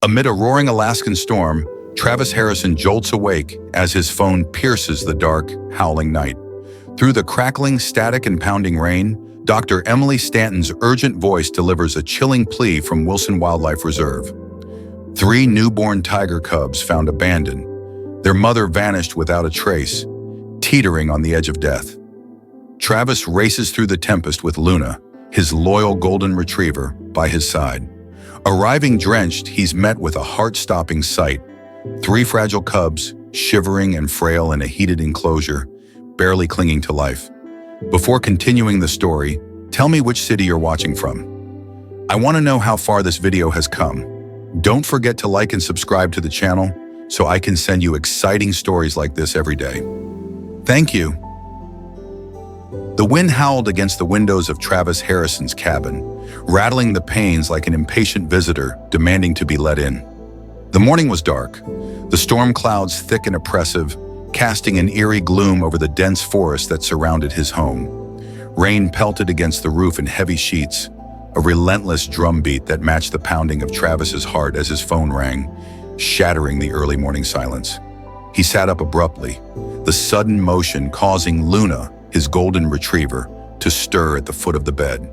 Amid a roaring Alaskan storm, Travis Harrison jolts awake as his phone pierces the dark, howling night. Through the crackling, static, and pounding rain, Dr. Emily Stanton's urgent voice delivers a chilling plea from Wilson Wildlife Reserve. 3 newborn tiger cubs found abandoned, their mother vanished without a trace, teetering on the edge of death. Travis races through the tempest with Luna, his loyal golden retriever, by his side. Arriving drenched, he's met with a heart-stopping sight. 3 fragile cubs, shivering and frail in a heated enclosure, barely clinging to life. Before continuing the story, tell me which city you're watching from. I want to know how far this video has come. Don't forget to like and subscribe to the channel so I can send you exciting stories like this every day. Thank you. The wind howled against the windows of Travis Harrison's cabin, rattling the panes like an impatient visitor demanding to be let in. The morning was dark, the storm clouds thick and oppressive, casting an eerie gloom over the dense forest that surrounded his home. Rain pelted against the roof in heavy sheets, a relentless drumbeat that matched the pounding of Travis's heart as his phone rang, shattering the early morning silence. He sat up abruptly, the sudden motion causing Luna, his golden retriever, to stir at the foot of the bed.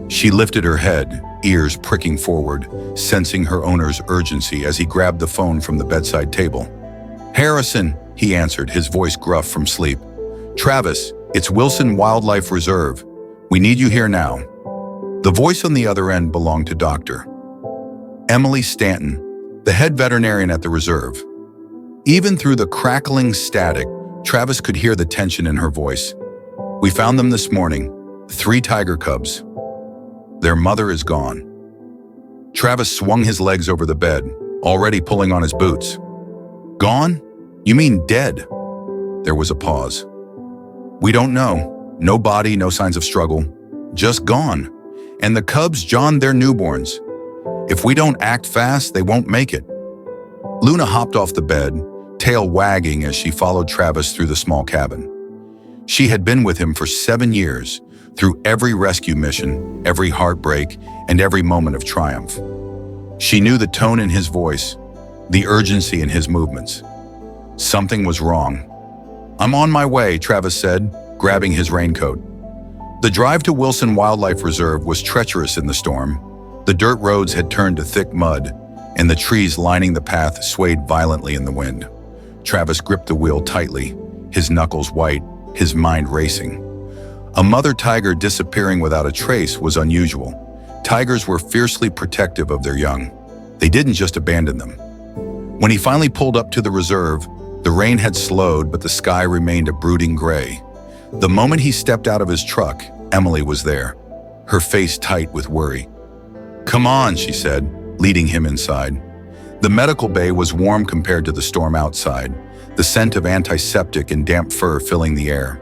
She lifted her head, ears pricking forward, sensing her owner's urgency as he grabbed the phone from the bedside table. "Harrison," he answered, his voice gruff from sleep. "Travis, it's Wilson Wildlife Reserve. We need you here now." The voice on the other end belonged to Dr. Emily Stanton, the head veterinarian at the reserve. Even through the crackling static, Travis could hear the tension in her voice. "We found them this morning, 3 tiger cubs. Their mother is gone." Travis swung his legs over the bed, already pulling on his boots. "Gone? You mean dead?" There was a pause. "We don't know. No body, no signs of struggle. Just gone. And the cubs, John, they're newborns. If we don't act fast, they won't make it." Luna hopped off the bed, tail wagging as she followed Travis through the small cabin. She had been with him for 7 years, through every rescue mission, every heartbreak, and every moment of triumph. She knew the tone in his voice, the urgency in his movements. Something was wrong. "I'm on my way," Travis said, grabbing his raincoat. The drive to Wilson Wildlife Reserve was treacherous in the storm. The dirt roads had turned to thick mud, and the trees lining the path swayed violently in the wind. Travis gripped the wheel tightly, his knuckles white, his mind racing. A mother tiger disappearing without a trace was unusual. Tigers were fiercely protective of their young. They didn't just abandon them. When he finally pulled up to the reserve, the rain had slowed, but the sky remained a brooding gray. The moment he stepped out of his truck, Emily was there, her face tight with worry. "Come on," she said, leading him inside. The medical bay was warm compared to the storm outside, the scent of antiseptic and damp fur filling the air.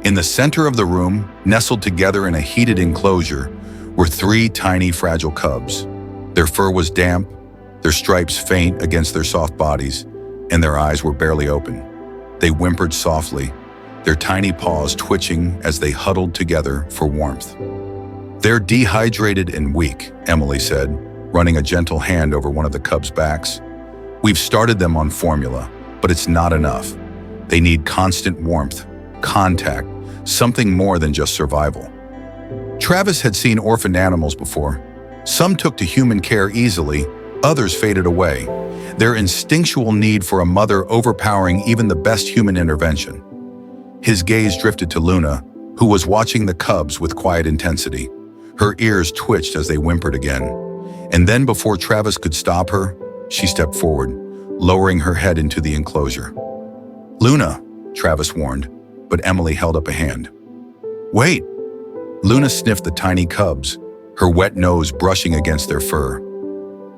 In the center of the room, nestled together in a heated enclosure, were 3 tiny, fragile cubs. Their fur was damp, their stripes faint against their soft bodies, and their eyes were barely open. They whimpered softly, their tiny paws twitching as they huddled together for warmth. "They're dehydrated and weak," Emily said, running a gentle hand over one of the cubs' backs. "We've started them on formula, but it's not enough. They need constant warmth, contact, something more than just survival." Travis had seen orphaned animals before. Some took to human care easily, others faded away, their instinctual need for a mother overpowering even the best human intervention. His gaze drifted to Luna, who was watching the cubs with quiet intensity. Her ears twitched as they whimpered again. And then before Travis could stop her, she stepped forward, lowering her head into the enclosure. "Luna," Travis warned, but Emily held up a hand. "Wait!" Luna sniffed the tiny cubs, her wet nose brushing against their fur.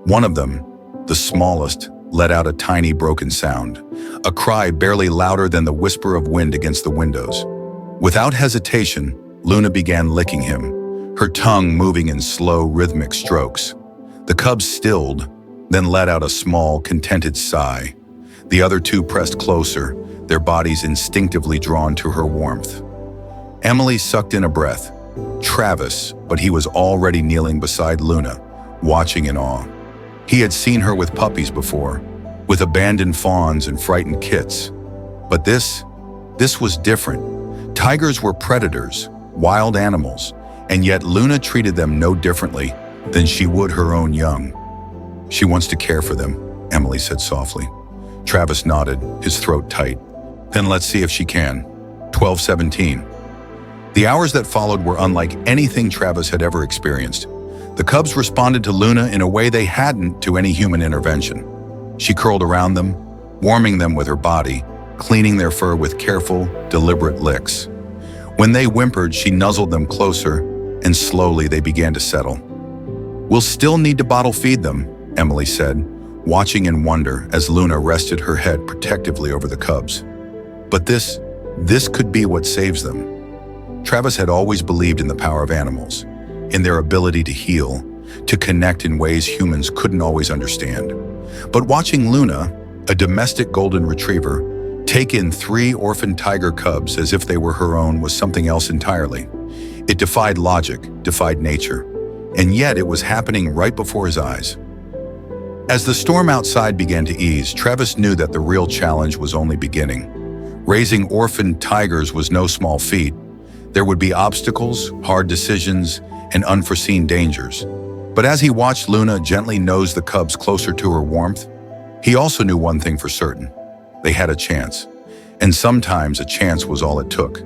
One of them, the smallest, let out a tiny broken sound, a cry barely louder than the whisper of wind against the windows. Without hesitation, Luna began licking him, her tongue moving in slow, rhythmic strokes. The cubs stilled, then let out a small, contented sigh. The other 2 pressed closer, their bodies instinctively drawn to her warmth. Emily sucked in a breath. Travis, but he was already kneeling beside Luna, watching in awe. He had seen her with puppies before, with abandoned fawns and frightened kits. But this was different. Tigers were predators, wild animals, and yet Luna treated them no differently than she would her own young. "She wants to care for them," Emily said softly. Travis nodded, his throat tight. "Then let's see if she can." 12:17. The hours that followed were unlike anything Travis had ever experienced. The cubs responded to Luna in a way they hadn't to any human intervention. She curled around them, warming them with her body, cleaning their fur with careful, deliberate licks. When they whimpered, she nuzzled them closer, and slowly they began to settle. "We'll still need to bottle feed them," Emily said, watching in wonder as Luna rested her head protectively over the cubs. But this could be what saves them. Travis had always believed in the power of animals, in their ability to heal, to connect in ways humans couldn't always understand. But watching Luna, a domestic golden retriever, take in 3 orphan tiger cubs as if they were her own was something else entirely. It defied logic, defied nature, and yet it was happening right before his eyes. As the storm outside began to ease, Travis knew that the real challenge was only beginning. Raising orphan tigers was no small feat. There would be obstacles, hard decisions, and unforeseen dangers. But as he watched Luna gently nose the cubs closer to her warmth, he also knew one thing for certain. They had a chance. And sometimes a chance was all it took.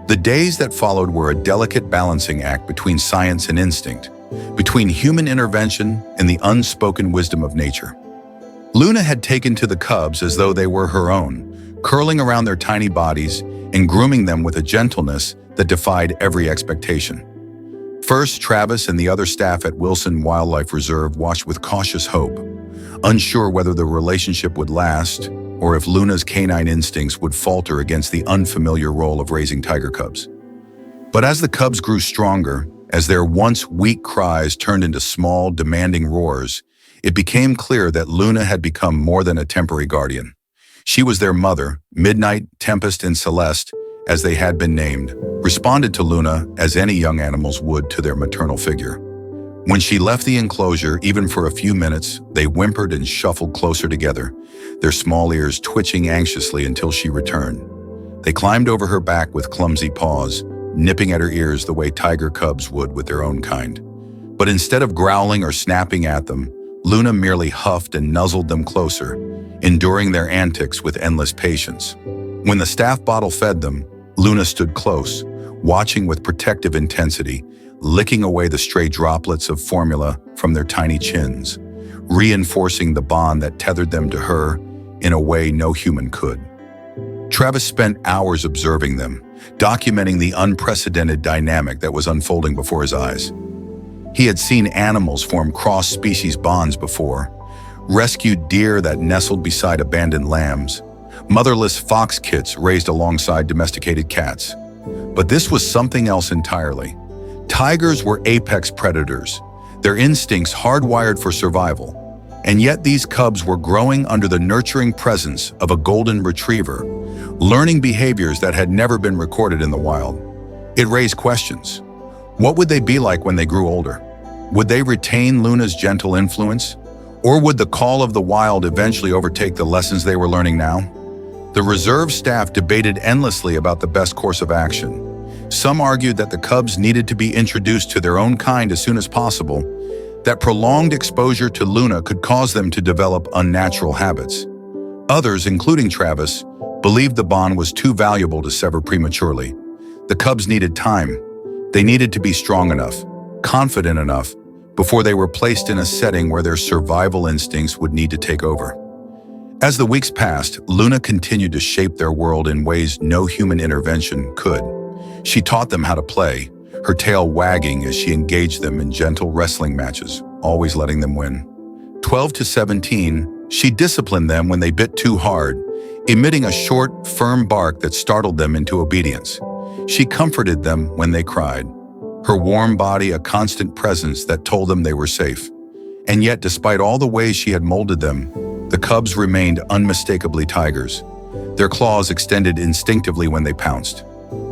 The days that followed were a delicate balancing act between science and instinct, between human intervention and the unspoken wisdom of nature. Luna had taken to the cubs as though they were her own, curling around their tiny bodies and grooming them with a gentleness that defied every expectation. First, Travis and the other staff at Wilson Wildlife Reserve watched with cautious hope, unsure whether the relationship would last or if Luna's canine instincts would falter against the unfamiliar role of raising tiger cubs. But as the cubs grew stronger, as their once weak cries turned into small, demanding roars, it became clear that Luna had become more than a temporary guardian. She was their mother. Midnight, Tempest, and Celeste, as they had been named, responded to Luna as any young animals would to their maternal figure. When she left the enclosure, even for a few minutes, they whimpered and shuffled closer together, their small ears twitching anxiously until she returned. They climbed over her back with clumsy paws, nipping at her ears the way tiger cubs would with their own kind. But instead of growling or snapping at them, Luna merely huffed and nuzzled them closer, enduring their antics with endless patience. When the staff bottle fed them, Luna stood close, watching with protective intensity, licking away the stray droplets of formula from their tiny chins, reinforcing the bond that tethered them to her in a way no human could. Travis spent hours observing them, documenting the unprecedented dynamic that was unfolding before his eyes. He had seen animals form cross-species bonds before, rescued deer that nestled beside abandoned lambs, motherless fox kits raised alongside domesticated cats. But this was something else entirely. Tigers were apex predators, their instincts hardwired for survival. And yet these cubs were growing under the nurturing presence of a golden retriever, learning behaviors that had never been recorded in the wild. It raised questions. What would they be like when they grew older? Would they retain Luna's gentle influence? Or would the call of the wild eventually overtake the lessons they were learning now? The reserve staff debated endlessly about the best course of action. Some argued that the cubs needed to be introduced to their own kind as soon as possible, that prolonged exposure to Luna could cause them to develop unnatural habits. Others, including Travis, believed the bond was too valuable to sever prematurely. The cubs needed time. They needed to be strong enough, confident enough, before they were placed in a setting where their survival instincts would need to take over. As the weeks passed, Luna continued to shape their world in ways no human intervention could. She taught them how to play, her tail wagging as she engaged them in gentle wrestling matches, always letting them win. 12 to 17, she disciplined them when they bit too hard, emitting a short, firm bark that startled them into obedience. She comforted them when they cried, her warm body a constant presence that told them they were safe. And yet, despite all the ways she had molded them, the cubs remained unmistakably tigers. Their claws extended instinctively when they pounced.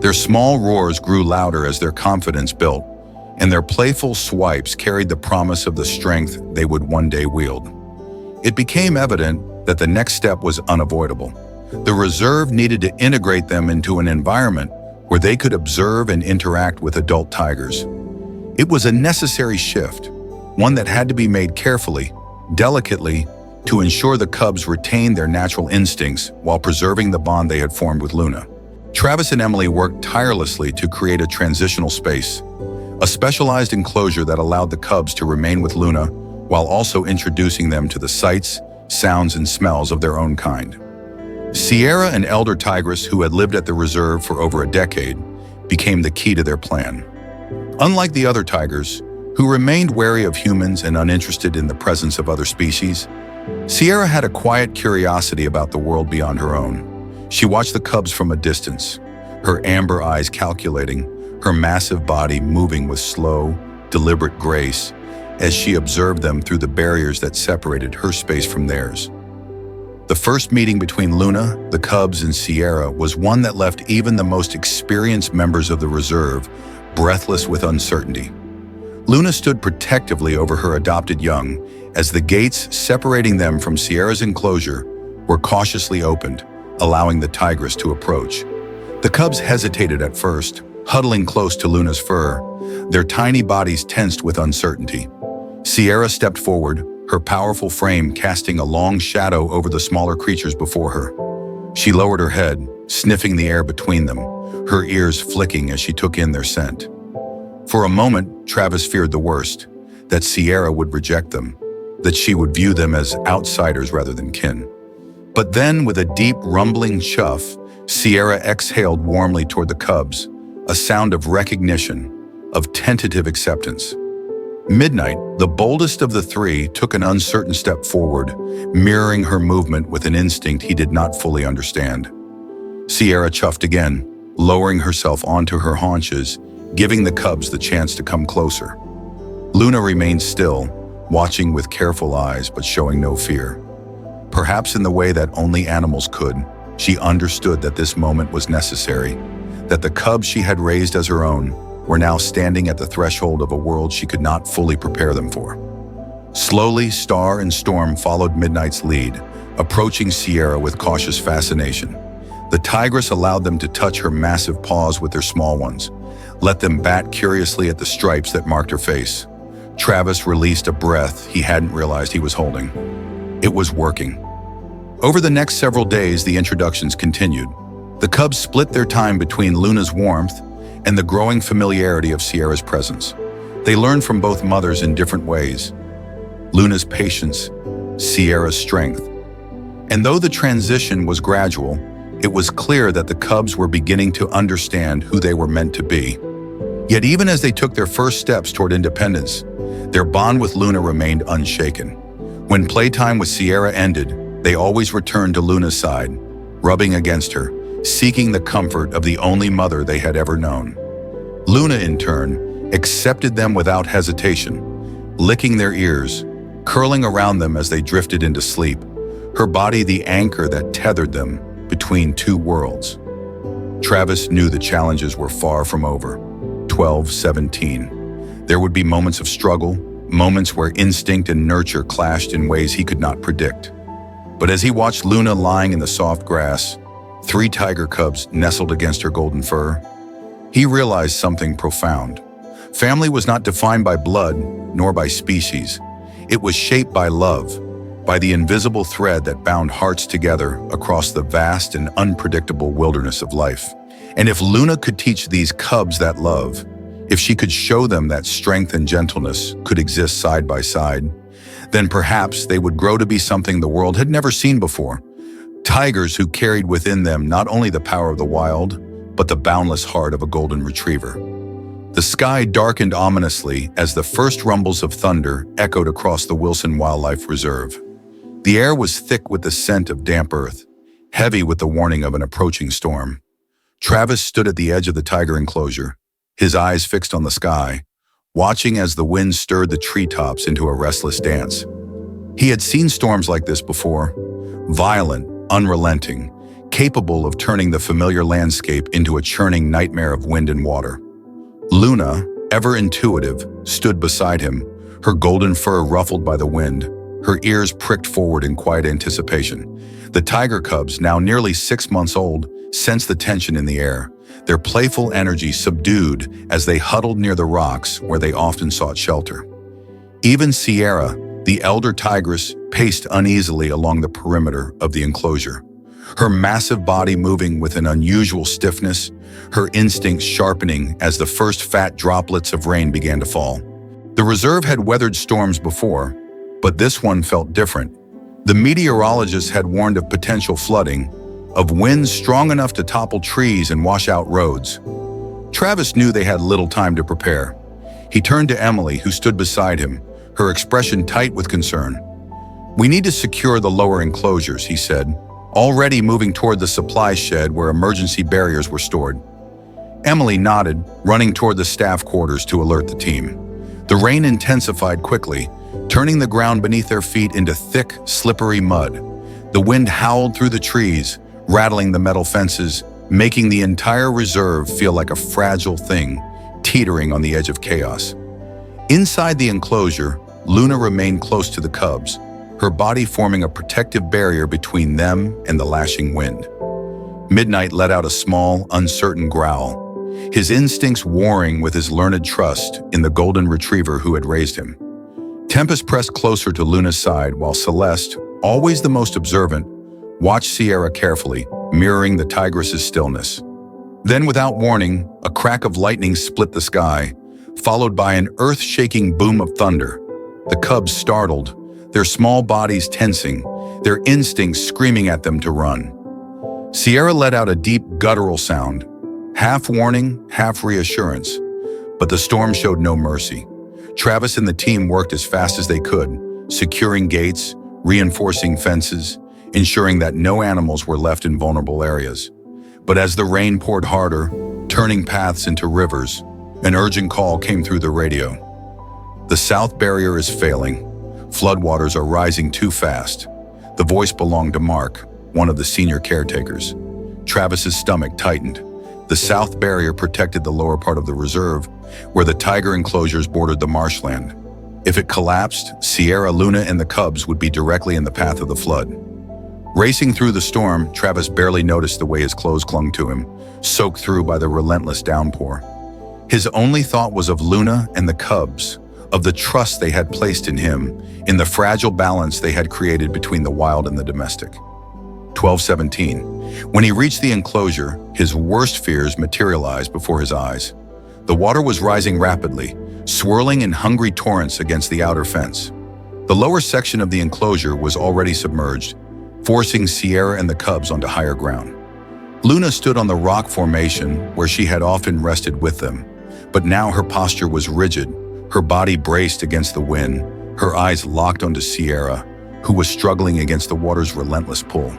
Their small roars grew louder as their confidence built, and their playful swipes carried the promise of the strength they would one day wield. It became evident that the next step was unavoidable. The reserve needed to integrate them into an environment where they could observe and interact with adult tigers. It was a necessary shift, one that had to be made carefully, delicately, to ensure the cubs retained their natural instincts while preserving the bond they had formed with Luna. Travis and Emily worked tirelessly to create a transitional space, a specialized enclosure that allowed the cubs to remain with Luna while also introducing them to the sights, sounds, and smells of their own kind. Sierra, an elder tigress who had lived at the reserve for over a decade, became the key to their plan. Unlike the other tigers, who remained wary of humans and uninterested in the presence of other species, Sierra had a quiet curiosity about the world beyond her own. She watched the cubs from a distance, her amber eyes calculating, her massive body moving with slow, deliberate grace as she observed them through the barriers that separated her space from theirs. The first meeting between Luna, the cubs, and Sierra was one that left even the most experienced members of the reserve breathless with uncertainty. Luna stood protectively over her adopted young as the gates separating them from Sierra's enclosure were cautiously opened, allowing the tigress to approach. The cubs hesitated at first, huddling close to Luna's fur, their tiny bodies tensed with uncertainty. Sierra stepped forward, her powerful frame casting a long shadow over the smaller creatures before her. She lowered her head, sniffing the air between them, her ears flicking as she took in their scent. For a moment, Travis feared the worst, that Sierra would reject them, that she would view them as outsiders rather than kin. But then, with a deep, rumbling chuff, Sierra exhaled warmly toward the cubs, a sound of recognition, of tentative acceptance. Midnight, the boldest of the three, took an uncertain step forward, mirroring her movement with an instinct he did not fully understand. Sierra chuffed again, lowering herself onto her haunches, giving the cubs the chance to come closer. Luna remained still, watching with careful eyes but showing no fear. Perhaps in the way that only animals could, she understood that this moment was necessary, that the cubs she had raised as her own were now standing at the threshold of a world she could not fully prepare them for. Slowly, Star and Storm followed Midnight's lead, approaching Sierra with cautious fascination. The tigress allowed them to touch her massive paws with their small ones, let them bat curiously at the stripes that marked her face. Travis released a breath he hadn't realized he was holding. It was working. Over the next several days, the introductions continued. The cubs split their time between Luna's warmth and the growing familiarity of Sierra's presence. They learned from both mothers in different ways. Luna's patience, Sierra's strength. And though the transition was gradual, it was clear that the cubs were beginning to understand who they were meant to be. Yet even as they took their first steps toward independence, their bond with Luna remained unshaken. When playtime with Sierra ended, they always returned to Luna's side, rubbing against her, seeking the comfort of the only mother they had ever known. Luna, in turn, accepted them without hesitation, licking their ears, curling around them as they drifted into sleep, her body the anchor that tethered them between two worlds. Travis knew the challenges were far from over. 12, 17. There would be moments of struggle, moments where instinct and nurture clashed in ways he could not predict. But as he watched Luna lying in the soft grass, 3 tiger cubs nestled against her golden fur, he realized something profound. Family was not defined by blood, nor by species. It was shaped by love, by the invisible thread that bound hearts together across the vast and unpredictable wilderness of life. And if Luna could teach these cubs that love, if she could show them that strength and gentleness could exist side by side, then perhaps they would grow to be something the world had never seen before. Tigers who carried within them not only the power of the wild, but the boundless heart of a golden retriever. The sky darkened ominously as the first rumbles of thunder echoed across the Wilson Wildlife Reserve. The air was thick with the scent of damp earth, heavy with the warning of an approaching storm. Travis stood at the edge of the tiger enclosure, his eyes fixed on the sky, watching as the wind stirred the treetops into a restless dance. He had seen storms like this before, violent, unrelenting, capable of turning the familiar landscape into a churning nightmare of wind and water. Luna, ever intuitive, stood beside him, her golden fur ruffled by the wind, her ears pricked forward in quiet anticipation. The tiger cubs, now nearly 6 months old, sensed the tension in the air, their playful energy subdued as they huddled near the rocks where they often sought shelter. Even Sierra, the elder tigress, paced uneasily along the perimeter of the enclosure, her massive body moving with an unusual stiffness, her instincts sharpening as the first fat droplets of rain began to fall. The reserve had weathered storms before, but this one felt different. The meteorologists had warned of potential flooding, of winds strong enough to topple trees and wash out roads. Travis knew they had little time to prepare. He turned to Emily, who stood beside him, her expression tight with concern. "We need to secure the lower enclosures," he said, already moving toward the supply shed where emergency barriers were stored. Emily nodded, running toward the staff quarters to alert the team. The rain intensified quickly, turning the ground beneath their feet into thick, slippery mud. The wind howled through the trees, rattling the metal fences, making the entire reserve feel like a fragile thing, teetering on the edge of chaos. Inside the enclosure, Luna remained close to the cubs, her body forming a protective barrier between them and the lashing wind. Midnight let out a small, uncertain growl, his instincts warring with his learned trust in the golden retriever who had raised him. Tempest pressed closer to Luna's side while Celeste, always the most observant, watched Sierra carefully, mirroring the tigress's stillness. Then, without warning, a crack of lightning split the sky, followed by an earth-shaking boom of thunder. The cubs startled, their small bodies tensing, their instincts screaming at them to run. Sierra let out a deep guttural sound, half warning, half reassurance, but the storm showed no mercy. Travis and the team worked as fast as they could, securing gates, reinforcing fences, ensuring that no animals were left in vulnerable areas. But as the rain poured harder, turning paths into rivers, an urgent call came through the radio. "The south barrier is failing. Floodwaters are rising too fast." The voice belonged to Mark, one of the senior caretakers. Travis's stomach tightened. The south barrier protected the lower part of the reserve, where the tiger enclosures bordered the marshland. If it collapsed, Sierra, Luna, and the cubs would be directly in the path of the flood. Racing through the storm, Travis barely noticed the way his clothes clung to him, soaked through by the relentless downpour. His only thought was of Luna and the cubs, of the trust they had placed in him, in the fragile balance they had created between the wild and the domestic. 12:17. When he reached the enclosure, his worst fears materialized before his eyes. The water was rising rapidly, swirling in hungry torrents against the outer fence. The lower section of the enclosure was already submerged, forcing Sierra and the cubs onto higher ground. Luna stood on the rock formation where she had often rested with them, but now her posture was rigid, her body braced against the wind, her eyes locked onto Sierra, who was struggling against the water's relentless pull.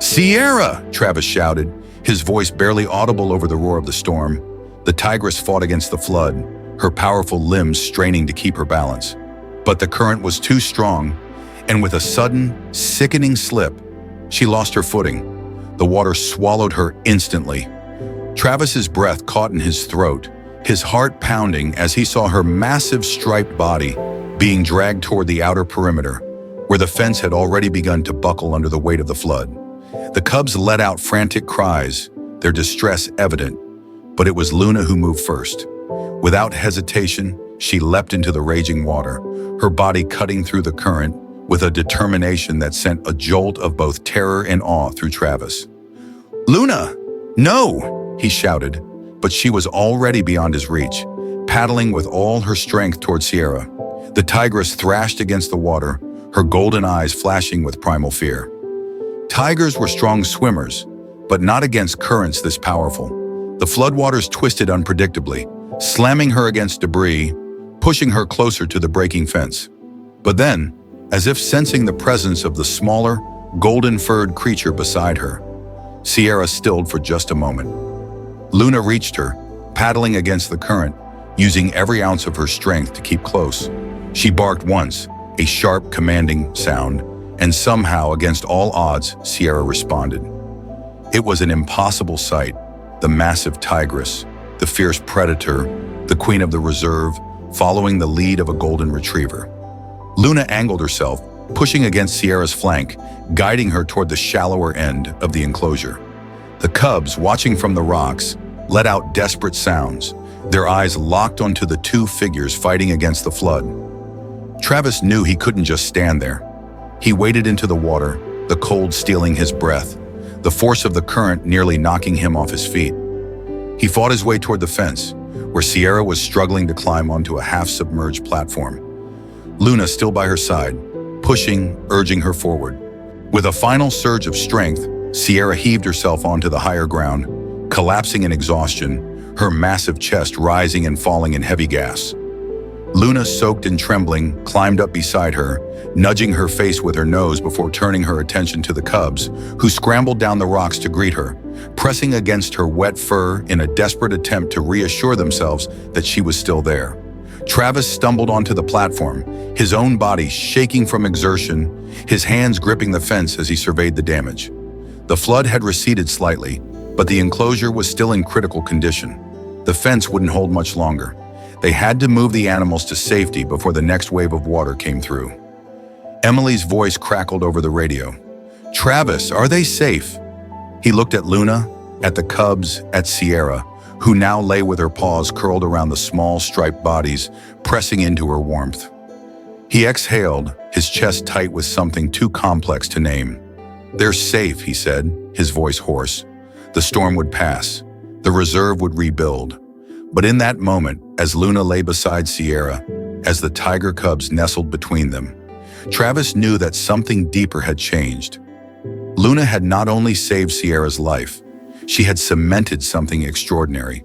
"Sierra!" Travis shouted, his voice barely audible over the roar of the storm. The tigress fought against the flood, her powerful limbs straining to keep her balance. But the current was too strong, and with a sudden, sickening slip, she lost her footing. The water swallowed her instantly. Travis's breath caught in his throat, his heart pounding as he saw her massive striped body being dragged toward the outer perimeter, where the fence had already begun to buckle under the weight of the flood. The cubs let out frantic cries, their distress evident, but it was Luna who moved first. Without hesitation, she leapt into the raging water, her body cutting through the current with a determination that sent a jolt of both terror and awe through Travis. "Luna, no!" he shouted, but she was already beyond his reach, paddling with all her strength toward Sierra. The tigress thrashed against the water, her golden eyes flashing with primal fear. Tigers were strong swimmers, but not against currents this powerful. The floodwaters twisted unpredictably, slamming her against debris, pushing her closer to the breaking fence. But then, as if sensing the presence of the smaller, golden-furred creature beside her, Sierra stilled for just a moment. Luna reached her, paddling against the current, using every ounce of her strength to keep close. She barked once, a sharp, commanding sound, and somehow, against all odds, Sierra responded. It was an impossible sight, the massive tigress, the fierce predator, the queen of the reserve, following the lead of a golden retriever. Luna angled herself, pushing against Sierra's flank, guiding her toward the shallower end of the enclosure. The cubs, watching from the rocks, let out desperate sounds, their eyes locked onto the two figures fighting against the flood. Travis knew he couldn't just stand there. He waded into the water, the cold stealing his breath, the force of the current nearly knocking him off his feet. He fought his way toward the fence, where Sierra was struggling to climb onto a half-submerged platform. Luna still by her side, pushing, urging her forward. With a final surge of strength, Sierra heaved herself onto the higher ground, collapsing in exhaustion, her massive chest rising and falling in heavy gas. Luna, soaked and trembling, climbed up beside her, nudging her face with her nose before turning her attention to the cubs, who scrambled down the rocks to greet her, pressing against her wet fur in a desperate attempt to reassure themselves that she was still there. Travis stumbled onto the platform, his own body shaking from exertion, his hands gripping the fence as he surveyed the damage. The flood had receded slightly, but the enclosure was still in critical condition. The fence wouldn't hold much longer. They had to move the animals to safety before the next wave of water came through. Emily's voice crackled over the radio. "Travis, are they safe?" He looked at Luna, at the cubs, at Sierra, who now lay with her paws curled around the small striped bodies, pressing into her warmth. He exhaled, his chest tight with something too complex to name. "They're safe," he said, his voice hoarse. The storm would pass. The reserve would rebuild. But in that moment, as Luna lay beside Sierra, as the tiger cubs nestled between them, Travis knew that something deeper had changed. Luna had not only saved Sierra's life, she had cemented something extraordinary.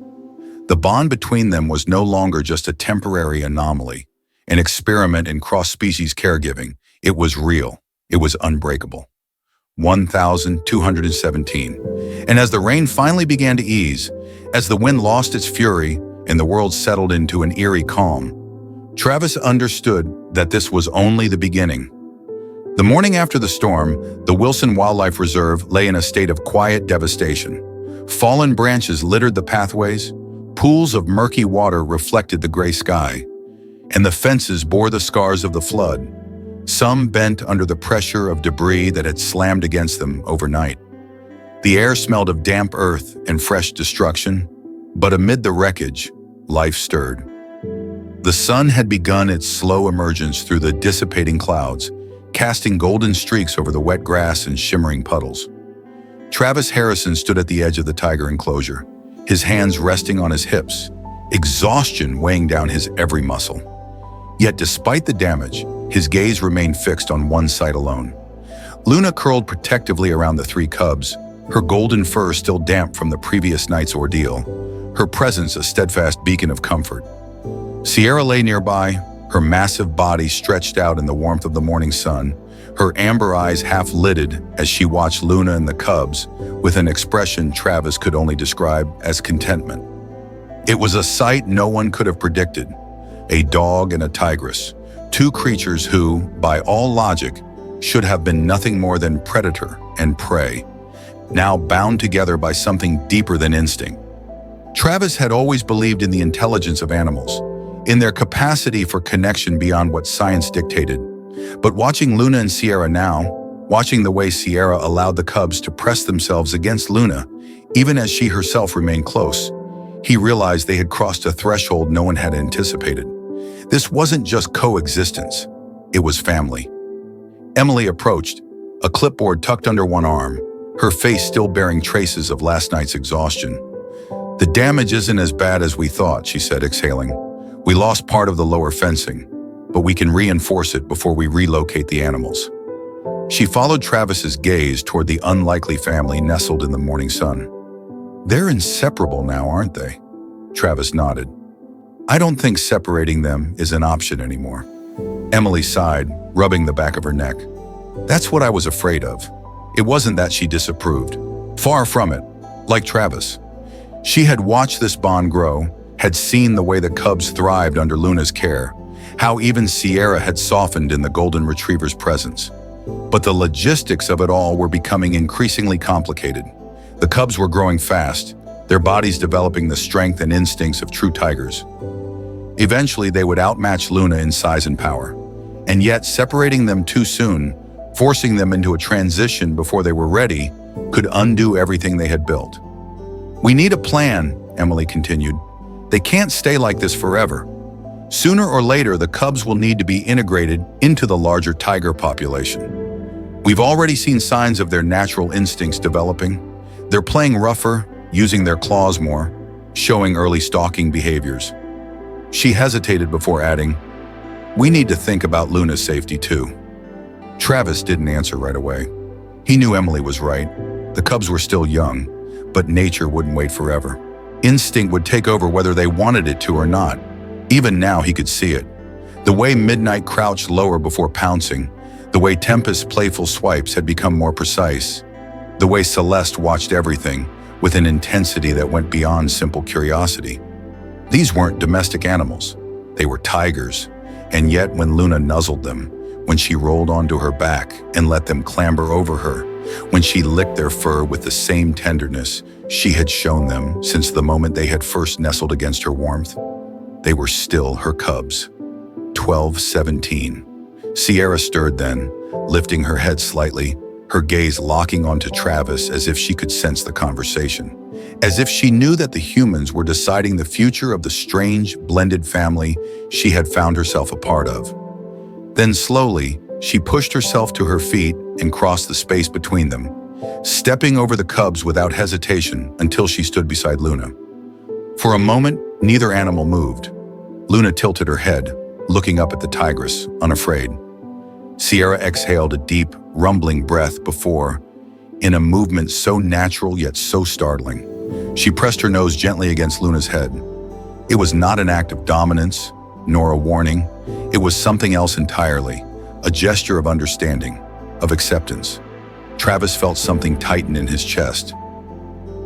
The bond between them was no longer just a temporary anomaly, an experiment in cross-species caregiving. It was real. It was unbreakable. 1217. And as the rain finally began to ease, as the wind lost its fury and the world settled into an eerie calm, Travis understood that this was only the beginning. The morning after the storm, the Wilson Wildlife Reserve lay in a state of quiet devastation. Fallen branches littered the pathways, pools of murky water reflected the gray sky, and the fences bore the scars of the flood, some bent under the pressure of debris that had slammed against them overnight. The air smelled of damp earth and fresh destruction, but amid the wreckage, life stirred. The sun had begun its slow emergence through the dissipating clouds, casting golden streaks over the wet grass and shimmering puddles. Travis Harrison stood at the edge of the tiger enclosure, his hands resting on his hips, exhaustion weighing down his every muscle. Yet despite the damage, his gaze remained fixed on one side alone. Luna curled protectively around the three cubs, her golden fur still damp from the previous night's ordeal, her presence a steadfast beacon of comfort. Sierra lay nearby, her massive body stretched out in the warmth of the morning sun, her amber eyes half-lidded as she watched Luna and the cubs with an expression Travis could only describe as contentment. It was a sight no one could have predicted. A dog and a tigress, two creatures who, by all logic, should have been nothing more than predator and prey, now bound together by something deeper than instinct. Travis had always believed in the intelligence of animals, in their capacity for connection beyond what science dictated. But watching Luna and Sierra now, watching the way Sierra allowed the cubs to press themselves against Luna, even as she herself remained close, he realized they had crossed a threshold no one had anticipated. This wasn't just coexistence, it was family. Emily approached, a clipboard tucked under one arm, her face still bearing traces of last night's exhaustion. "The damage isn't as bad as we thought," she said, exhaling. "We lost part of the lower fencing, but we can reinforce it before we relocate the animals." She followed Travis's gaze toward the unlikely family nestled in the morning sun. "They're inseparable now, aren't they?" Travis nodded. "I don't think separating them is an option anymore." Emily sighed, rubbing the back of her neck. "That's what I was afraid of." It wasn't that she disapproved. Far from it. Like Travis, she had watched this bond grow, had seen the way the cubs thrived under Luna's care, how even Sierra had softened in the golden retriever's presence. But the logistics of it all were becoming increasingly complicated. The cubs were growing fast, their bodies developing the strength and instincts of true tigers. Eventually, they would outmatch Luna in size and power. And yet, separating them too soon, forcing them into a transition before they were ready, could undo everything they had built. "We need a plan," Emily continued. "They can't stay like this forever. Sooner or later, the cubs will need to be integrated into the larger tiger population. We've already seen signs of their natural instincts developing. They're playing rougher, using their claws more, showing early stalking behaviors." She hesitated before adding, "We need to think about Luna's safety too." Travis didn't answer right away. He knew Emily was right. The cubs were still young, but nature wouldn't wait forever. Instinct would take over whether they wanted it to or not. Even now he could see it. The way Midnight crouched lower before pouncing, the way Tempest's playful swipes had become more precise, the way Celeste watched everything with an intensity that went beyond simple curiosity. These weren't domestic animals. They were tigers. And yet when Luna nuzzled them, when she rolled onto her back and let them clamber over her, when she licked their fur with the same tenderness she had shown them since the moment they had first nestled against her warmth, they were still her cubs. 12:17. Sierra stirred then, lifting her head slightly, her gaze locking onto Travis as if she could sense the conversation, as if she knew that the humans were deciding the future of the strange, blended family she had found herself a part of. Then slowly, she pushed herself to her feet and crossed the space between them, stepping over the cubs without hesitation until she stood beside Luna. For a moment, neither animal moved. Luna tilted her head, looking up at the tigress, unafraid. Sierra exhaled a deep, rumbling breath before, in a movement so natural yet so startling, she pressed her nose gently against Luna's head. It was not an act of dominance, nor a warning. It was something else entirely, a gesture of understanding, of acceptance. Travis felt something tighten in his chest.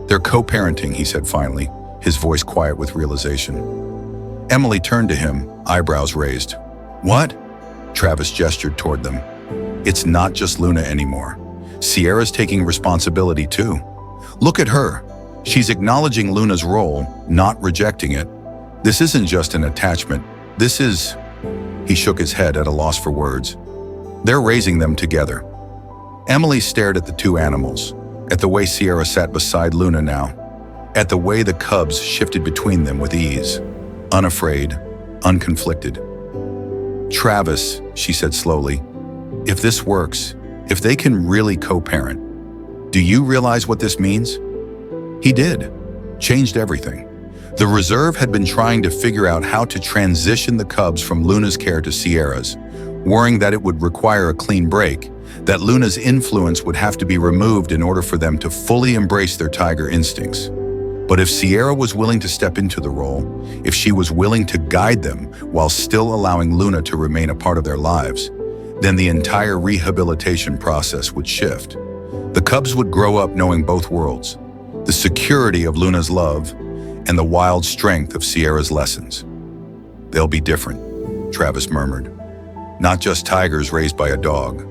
"They're co-parenting," he said finally, his voice quiet with realization. Emily turned to him, eyebrows raised. "What?" Travis gestured toward them. "It's not just Luna anymore. Sierra's taking responsibility too. Look at her. She's acknowledging Luna's role, not rejecting it. This isn't just an attachment. This is..." He shook his head at a loss for words. "They're raising them together." Emily stared at the two animals, at the way Sierra sat beside Luna now, at the way the cubs shifted between them with ease, unafraid, unconflicted. "Travis," she said slowly, "if this works, if they can really co-parent, do you realize what this means?" He did. Changed everything. The reserve had been trying to figure out how to transition the cubs from Luna's care to Sierra's, worrying that it would require a clean break, that Luna's influence would have to be removed in order for them to fully embrace their tiger instincts. But if Sierra was willing to step into the role, if she was willing to guide them while still allowing Luna to remain a part of their lives, then the entire rehabilitation process would shift. The cubs would grow up knowing both worlds, the security of Luna's love and the wild strength of Sierra's lessons. "They'll be different," Travis murmured. "Not just tigers raised by a dog.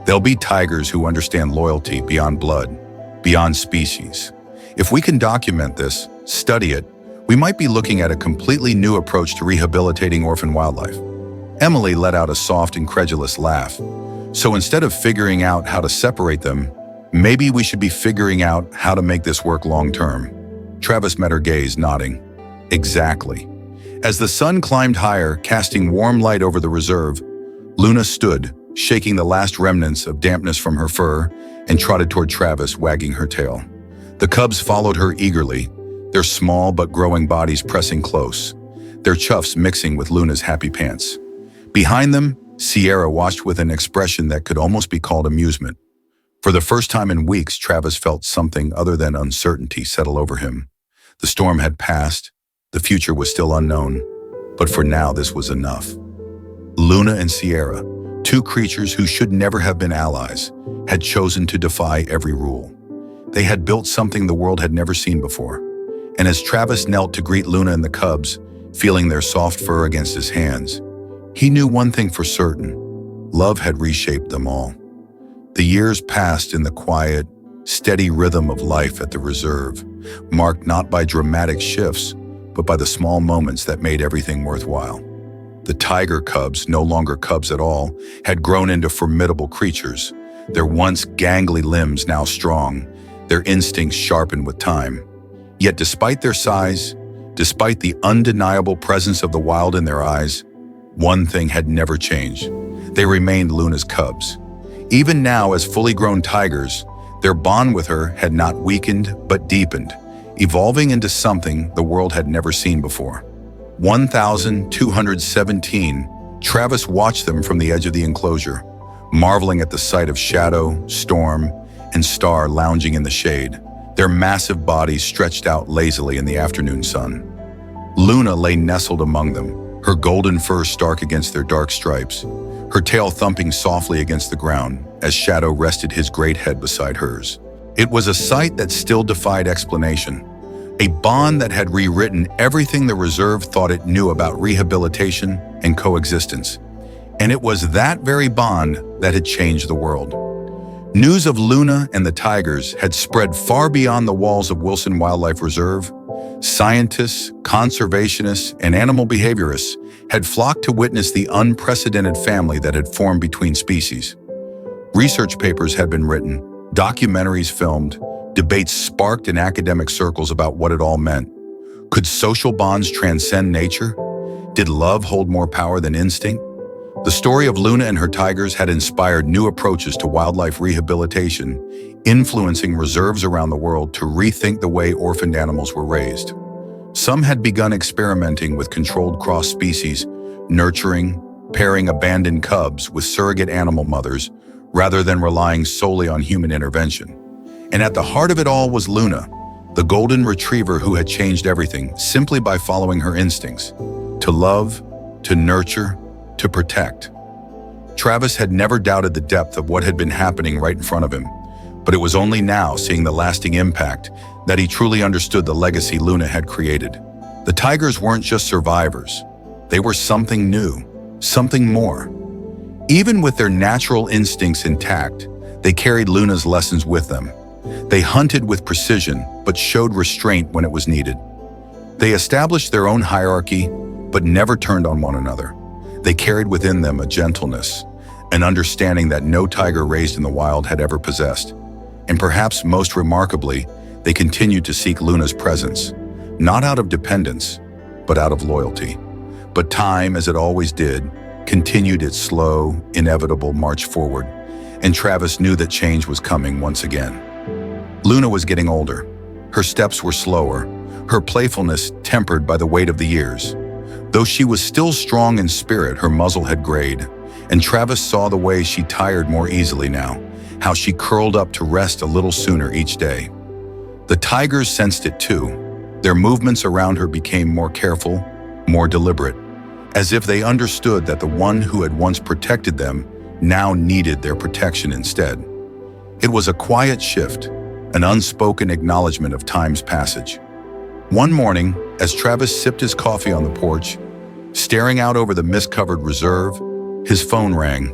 They'll be tigers who understand loyalty beyond blood, beyond species. If we can document this, study it, we might be looking at a completely new approach to rehabilitating orphan wildlife." Emily let out a soft, incredulous laugh. "So instead of figuring out how to separate them, maybe we should be figuring out how to make this work long-term." Travis met her gaze, nodding. "Exactly." As the sun climbed higher, casting warm light over the reserve, Luna stood, shaking the last remnants of dampness from her fur, and trotted toward Travis, wagging her tail. The cubs followed her eagerly, their small but growing bodies pressing close, their chuffs mixing with Luna's happy pants. Behind them, Sierra watched with an expression that could almost be called amusement. For the first time in weeks, Travis felt something other than uncertainty settle over him. The storm had passed, the future was still unknown, but for now this was enough. Luna and Sierra, two creatures who should never have been allies, had chosen to defy every rule. They had built something the world had never seen before. And as Travis knelt to greet Luna and the cubs, feeling their soft fur against his hands, he knew one thing for certain: love had reshaped them all. The years passed in the quiet, steady rhythm of life at the reserve, marked not by dramatic shifts, but by the small moments that made everything worthwhile. The tiger cubs, no longer cubs at all, had grown into formidable creatures, their once gangly limbs now strong, their instincts sharpened with time. Yet despite their size, despite the undeniable presence of the wild in their eyes, one thing had never changed. They remained Luna's cubs. Even now, as fully grown tigers, their bond with her had not weakened but deepened, evolving into something the world had never seen before. 1217, Travis watched them from the edge of the enclosure, marveling at the sight of Shadow, Storm, and Star lounging in the shade, their massive bodies stretched out lazily in the afternoon sun. Luna lay nestled among them, her golden fur stark against their dark stripes, her tail thumping softly against the ground as Shadow rested his great head beside hers. It was a sight that still defied explanation, a bond that had rewritten everything the reserve thought it knew about rehabilitation and coexistence. And it was that very bond that had changed the world. News of Luna and the tigers had spread far beyond the walls of Wilson Wildlife Reserve. Scientists, conservationists, and animal behaviorists had flocked to witness the unprecedented family that had formed between species. Research papers had been written, documentaries filmed, debates sparked in academic circles about what it all meant. Could social bonds transcend nature? Did love hold more power than instinct? The story of Luna and her tigers had inspired new approaches to wildlife rehabilitation, influencing reserves around the world to rethink the way orphaned animals were raised. Some had begun experimenting with controlled cross-species, nurturing, pairing abandoned cubs with surrogate animal mothers, rather than relying solely on human intervention. And at the heart of it all was Luna, the golden retriever who had changed everything simply by following her instincts, to love, to nurture, to protect. Travis had never doubted the depth of what had been happening right in front of him, but it was only now, seeing the lasting impact, that he truly understood the legacy Luna had created. The tigers weren't just survivors. They were something new, something more. Even with their natural instincts intact, they carried Luna's lessons with them. They hunted with precision, but showed restraint when it was needed. They established their own hierarchy, but never turned on one another. They carried within them a gentleness, an understanding that no tiger raised in the wild had ever possessed. And perhaps most remarkably, they continued to seek Luna's presence, not out of dependence, but out of loyalty. But time, as it always did, continued its slow, inevitable march forward, and Travis knew that change was coming once again. Luna was getting older. Her steps were slower, her playfulness tempered by the weight of the years. Though she was still strong in spirit, her muzzle had grayed, and Travis saw the way she tired more easily now, how she curled up to rest a little sooner each day. The tigers sensed it too. Their movements around her became more careful, more deliberate, as if they understood that the one who had once protected them now needed their protection instead. It was a quiet shift, an unspoken acknowledgement of time's passage. One morning, as Travis sipped his coffee on the porch, staring out over the mist-covered reserve, his phone rang.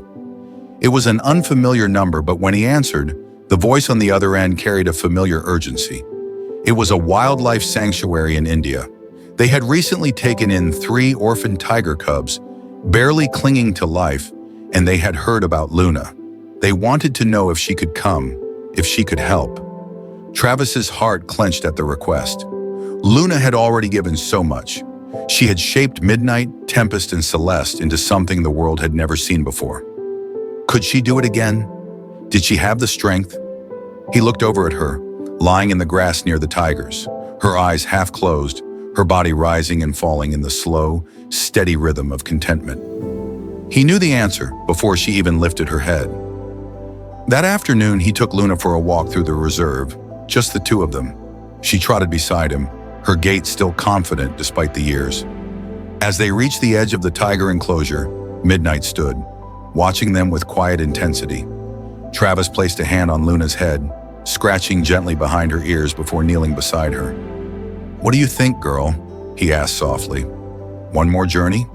It was an unfamiliar number, but when he answered, the voice on the other end carried a familiar urgency. It was a wildlife sanctuary in India. They had recently taken in 3 orphaned tiger cubs, barely clinging to life, and they had heard about Luna. They wanted to know if she could come, if she could help. Travis's heart clenched at the request. Luna had already given so much. She had shaped Midnight, Tempest, and Celeste into something the world had never seen before. Could she do it again? Did she have the strength? He looked over at her, lying in the grass near the tigers, her eyes half closed, her body rising and falling in the slow, steady rhythm of contentment. He knew the answer before she even lifted her head. That afternoon, he took Luna for a walk through the reserve, just the two of them. She trotted beside him, her gait still confident despite the years. As they reached the edge of the tiger enclosure, Midnight stood, watching them with quiet intensity. Travis placed a hand on Luna's head, scratching gently behind her ears before kneeling beside her. "What do you think, girl?" he asked softly. "One more journey?"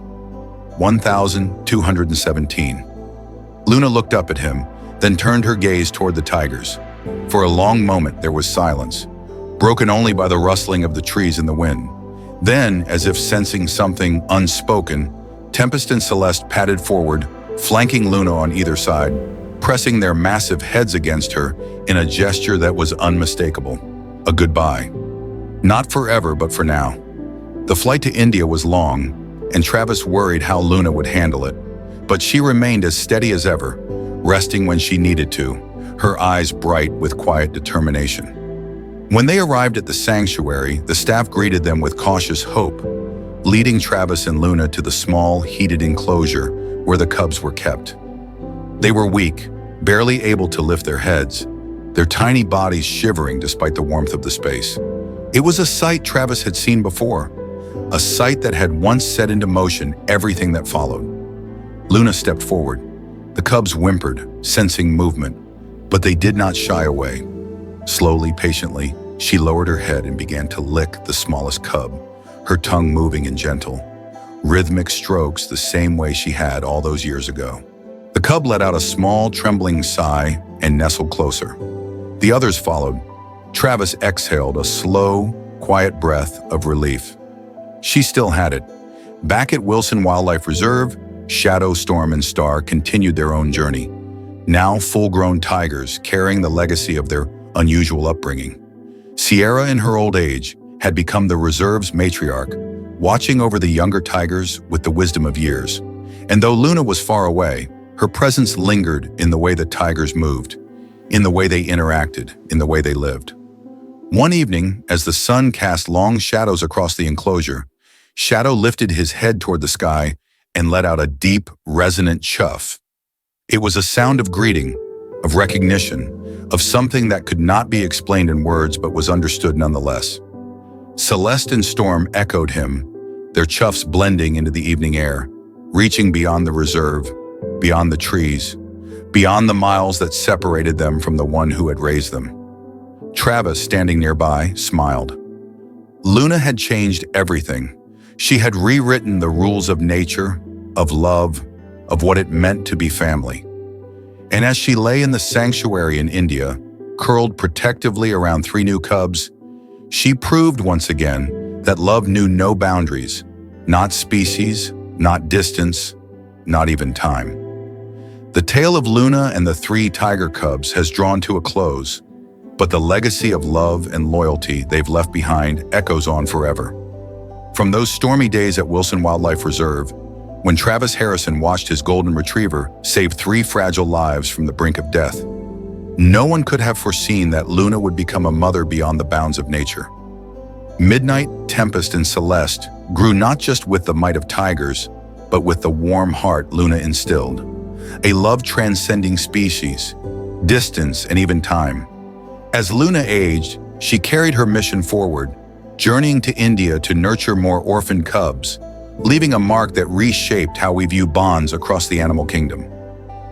1217. Luna looked up at him, then turned her gaze toward the tigers. For a long moment there was silence, broken only by the rustling of the trees in the wind. Then, as if sensing something unspoken, Tempest and Celeste padded forward, flanking Luna on either side, pressing their massive heads against her in a gesture that was unmistakable. A goodbye. Not forever, but for now. The flight to India was long, and Travis worried how Luna would handle it. But she remained as steady as ever, resting when she needed to, her eyes bright with quiet determination. When they arrived at the sanctuary, the staff greeted them with cautious hope, leading Travis and Luna to the small, heated enclosure where the cubs were kept. They were weak, barely able to lift their heads, their tiny bodies shivering despite the warmth of the space. It was a sight Travis had seen before, a sight that had once set into motion everything that followed. Luna stepped forward. The cubs whimpered, sensing movement, but they did not shy away. Slowly, patiently, she lowered her head and began to lick the smallest cub, her tongue moving in gentle, rhythmic strokes the same way she had all those years ago. The cub let out a small, trembling sigh and nestled closer. The others followed. Travis exhaled a slow, quiet breath of relief. She still had it. Back at Wilson Wildlife Reserve, Shadow, Storm, and Star continued their own journey, now full-grown tigers carrying the legacy of their unusual upbringing. Sierra, in her old age, had become the reserve's matriarch, watching over the younger tigers with the wisdom of years. And though Luna was far away, her presence lingered in the way the tigers moved, in the way they interacted, in the way they lived. One evening, as the sun cast long shadows across the enclosure, Shadow lifted his head toward the sky and let out a deep, resonant chuff. It was a sound of greeting, of recognition, of something that could not be explained in words but was understood nonetheless. Celeste and Storm echoed him, their chuffs blending into the evening air, reaching beyond the reserve, beyond the trees, beyond the miles that separated them from the one who had raised them. Travis, standing nearby, smiled. Luna had changed everything. She had rewritten the rules of nature, of love, of what it meant to be family. And as she lay in the sanctuary in India, curled protectively around 3 new cubs, she proved once again that love knew no boundaries, not species, not distance, not even time. The tale of Luna and the 3 tiger cubs has drawn to a close, but the legacy of love and loyalty they've left behind echoes on forever. From those stormy days at Wilson Wildlife Reserve, when Travis Harrison watched his golden retriever save 3 fragile lives from the brink of death, no one could have foreseen that Luna would become a mother beyond the bounds of nature. Midnight, Tempest, and Celeste grew not just with the might of tigers, but with the warm heart Luna instilled, a love transcending species, distance, and even time. As Luna aged, she carried her mission forward, journeying to India to nurture more orphaned cubs, leaving a mark that reshaped how we view bonds across the animal kingdom.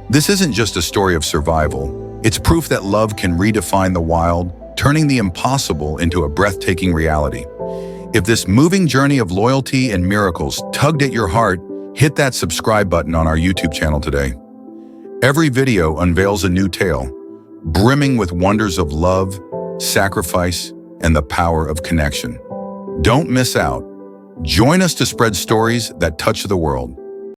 This isn't just a story of survival, it's proof that love can redefine the wild, turning the impossible into a breathtaking reality. If this moving journey of loyalty and miracles tugged at your heart, hit that subscribe button on our YouTube channel today. Every video unveils a new tale, brimming with wonders of love, sacrifice, and the power of connection. Don't miss out. Join us to spread stories that touch the world.